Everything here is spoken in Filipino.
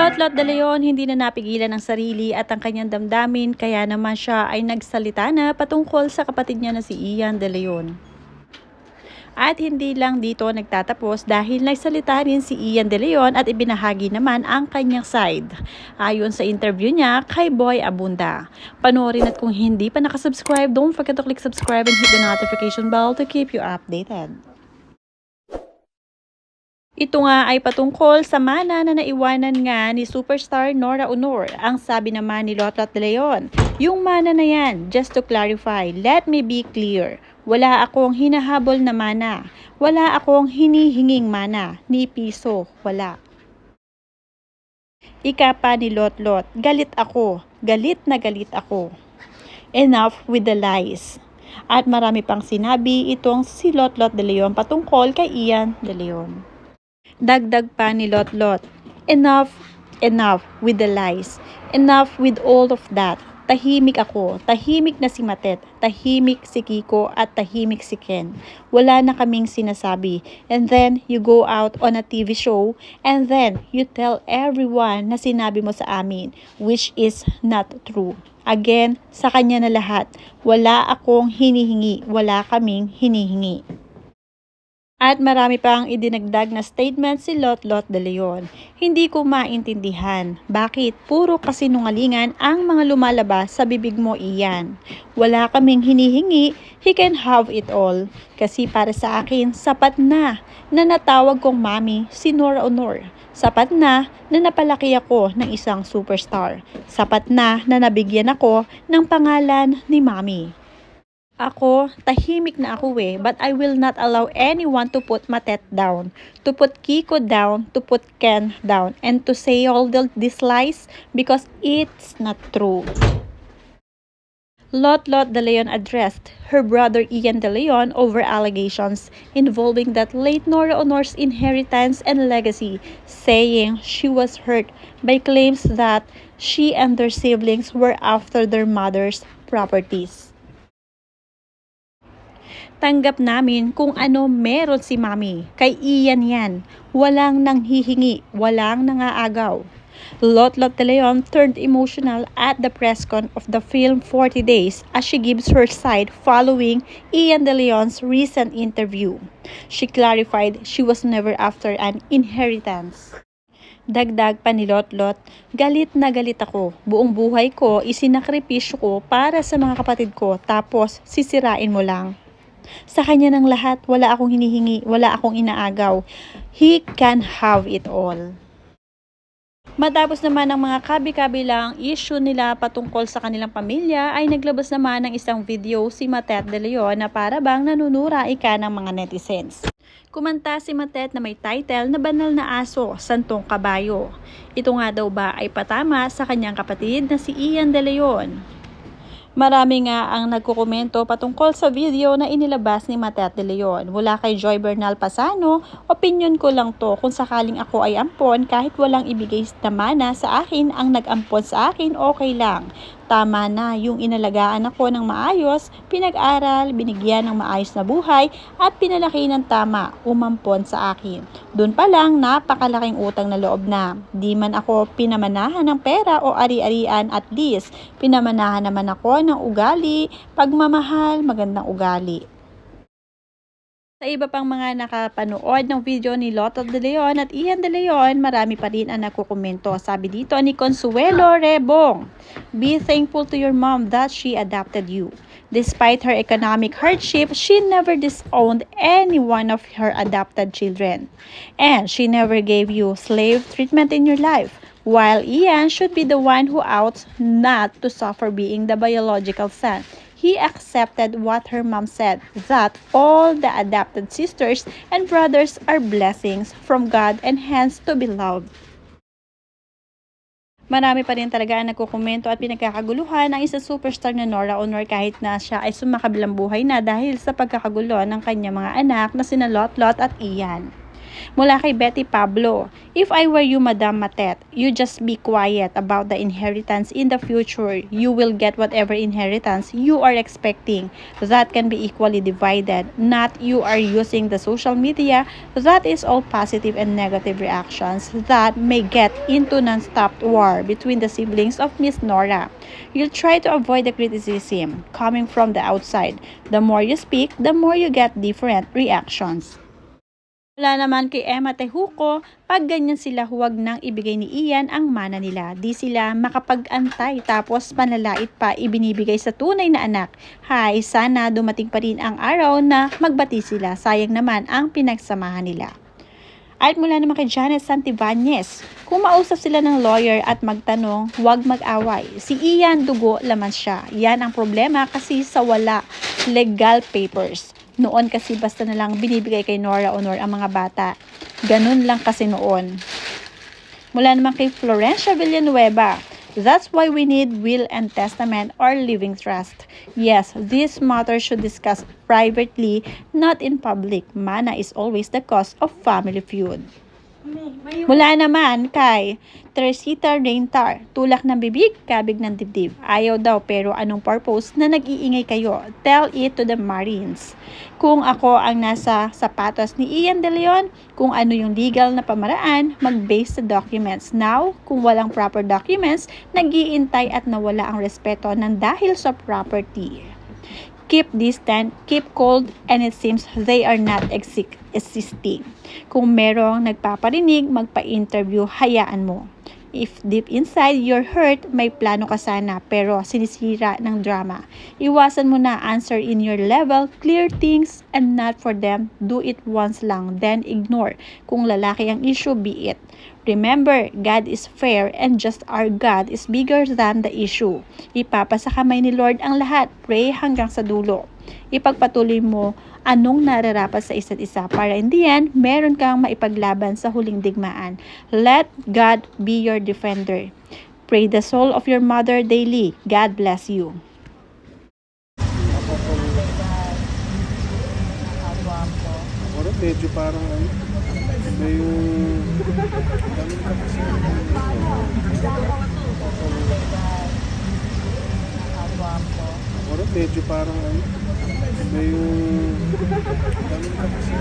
Lot de Leon hindi na napigilan ang sarili at ang kanyang damdamin kaya naman siya ay nagsalita na patungkol sa kapatid niya na si Ian De Leon. At hindi lang dito nagtatapos dahil nagsalita rin si Ian De Leon at ibinahagi naman ang kanyang side. Ayon sa interview niya kay Boy Abunda. Panoorin at kung hindi pa nakasubscribe, don't forget to click subscribe and hit the notification bell to keep you updated. Ito nga ay patungkol sa mana na naiwanan nga ni superstar Nora Aunor. Ang sabi naman ni Lot de Leon, yung mana na yan, just to clarify, let me be clear. Wala akong hinahabol na mana. Wala akong hinihinging mana. Ni piso, wala. Ika pa ni Lot, galit ako. Galit na galit ako. Enough with the lies. At marami pang sinabi itong si Lot de Leon patungkol kay Ian De Leon. Dagdag pa ni Lot, enough with the lies. Enough with all of that. Tahimik ako, tahimik na si Matet, tahimik si Kiko at tahimik si Ken. Wala na kaming sinasabi. And then you go out on a TV show and then you tell everyone na sinabi mo sa amin, which is not true. Again, sa kanya na lahat. Wala akong hinihingi, wala kaming hinihingi. At marami pang idinagdag na statement si Lot de Leon. Hindi ko maintindihan. Bakit? Puro kasinungalingan ang mga lumalabas sa bibig mo, Ian. Wala kaming hinihingi, he can have it all. Kasi para sa akin, sapat na natawag kong mami si Nora Aunor. Sapat na napalaki ako ng isang superstar. Sapat na nabigyan ako ng pangalan ni mami. Ako, tahimik na ako but I will not allow anyone to put Matet down, to put Kiko down, to put Ken down, and to say all these lies because it's not true. Lot de Leon addressed her brother Ian De Leon over allegations involving that late Nora Aunor's inheritance and legacy, saying she was hurt by claims that she and their siblings were after their mother's properties. Tanggap namin kung ano meron si mami. Kay Ian yan. Walang nanghihingi, walang nangaagaw. Lot de Leon turned emotional at the press con of the film 40 Days as she gives her side following Ian De Leon's recent interview. She clarified she was never after an inheritance. Dagdag pa ni Lot, galit na galit ako. Buong buhay ko isinakripisyo ko para sa mga kapatid ko tapos sisirain mo lang. Sa kanya ng lahat, wala akong hinihingi, wala akong inaagaw. He can have it all. Matapos naman ang mga kabi-kabilang issue nila patungkol sa kanilang pamilya, ay naglabas naman ng isang video si Matet De Leon na para bang nanunura ika ng mga netizens. Kumanta si Matet na may title na Banal na Aso, Santong Kabayo. Ito nga daw ba ay patama sa kanyang kapatid na si Ian De Leon. Marami nga ang nagkukomento patungkol sa video na inilabas ni Matet De Leon. Mula kay Joy Bernal Pasano, opinion ko lang to kung sakaling ako ay ampon kahit walang ibigay na mana sa akin ang nag-ampon sa akin, okay lang. Tama na yung inalagaan ako ng maayos, pinag-aral, binigyan ng maayos na buhay at pinalaki ng tama, umampon sa akin. Doon pa lang napakalaking utang na loob na. Di man ako pinamanahan ng pera o ari-arian, at least pinamanahan naman ako ng ugali, pagmamahal, magandang ugali. Sa iba pang mga nakapanood ng video ni Lot de Leon at Ian De Leon, marami pa rin ang nagkukomento. Sabi dito ni Consuelo Rebong, be thankful to your mom that she adopted you. Despite her economic hardship, she never disowned any one of her adopted children. And she never gave you slave treatment in your life. While Ian should be the one who ought not to suffer being the biological son. He accepted what her mom said, that all the adopted sisters and brothers are blessings from God and hence to be loved. Marami pa rin talaga ang nagkukomento at pinagkakaguluhan ang isang superstar na Nora Aunor kahit na siya ay sumakabilang buhay na dahil sa pagkakagulo ng kanyang mga anak na sina Lot at Ian. Mula kay Betty Pablo, if I were you, Madam Matet, you just be quiet about the inheritance in the future. You will get whatever inheritance you are expecting. That can be equally divided. Not you are using the social media. That is all positive and negative reactions that may get into non-stop war between the siblings of Miss Nora. You'll try to avoid the criticism coming from the outside. The more you speak, the more you get different reactions. Wala naman kay Emma Tejuco, pag ganyan sila huwag nang ibigay ni Ian ang mana nila. Di sila makapag-antay tapos panlalait pa ibinibigay sa tunay na anak. Hay, sana dumating pa rin ang araw na magbati sila. Sayang naman ang pinagsamahan nila. At mula naman kay Janet Santibanez, kung mausap sila ng lawyer at magtanong, huwag mag-away. Si Ian dugo laman siya. Yan ang problema kasi sa wala legal papers. Noon kasi basta na lang binibigay kay Nora Honor ang mga bata. Ganun lang kasi noon. Mula naman kay Florencia Villanueva, that's why we need will and testament or living trust. Yes, this matter should discuss privately, not in public. Mana is always the cause of family feud. Mula naman kay Teresita Reyntar, tulak ng bibig, kabig ng dibdib. Ayaw daw pero anong purpose na nag-iingay kayo? Tell it to the Marines. Kung ako ang nasa sapatos ni Ian De Leon, kung ano yung legal na pamaraan, mag-base sa documents. Now, kung walang proper documents, nag-iintay at nawala ang respeto ng dahil sa property. Keep distant, keep cold, and it seems they are not existing. Kung merong nagpaparinig, magpa-interview, hayaan mo. If deep inside you're hurt, may plano ka sana pero sinisira ng drama. Iwasan mo na answer in your level, clear things and not for them. Do it once lang, then ignore. Kung lalaki ang issue, be it. Remember, God is fair and just our God is bigger than the issue. Ipapasa kamay ni Lord ang lahat. Pray hanggang sa dulo. Ipagpatuloy mo anong nararapat sa isa't isa para in the end, meron kang maipaglaban sa huling digmaan. Let God be your defender. Pray the soul of your mother daily. God bless you. Ano, medyo parang ano, may yung ganun ka kasi ano, medyo parang ano, may yung ganun ka kasi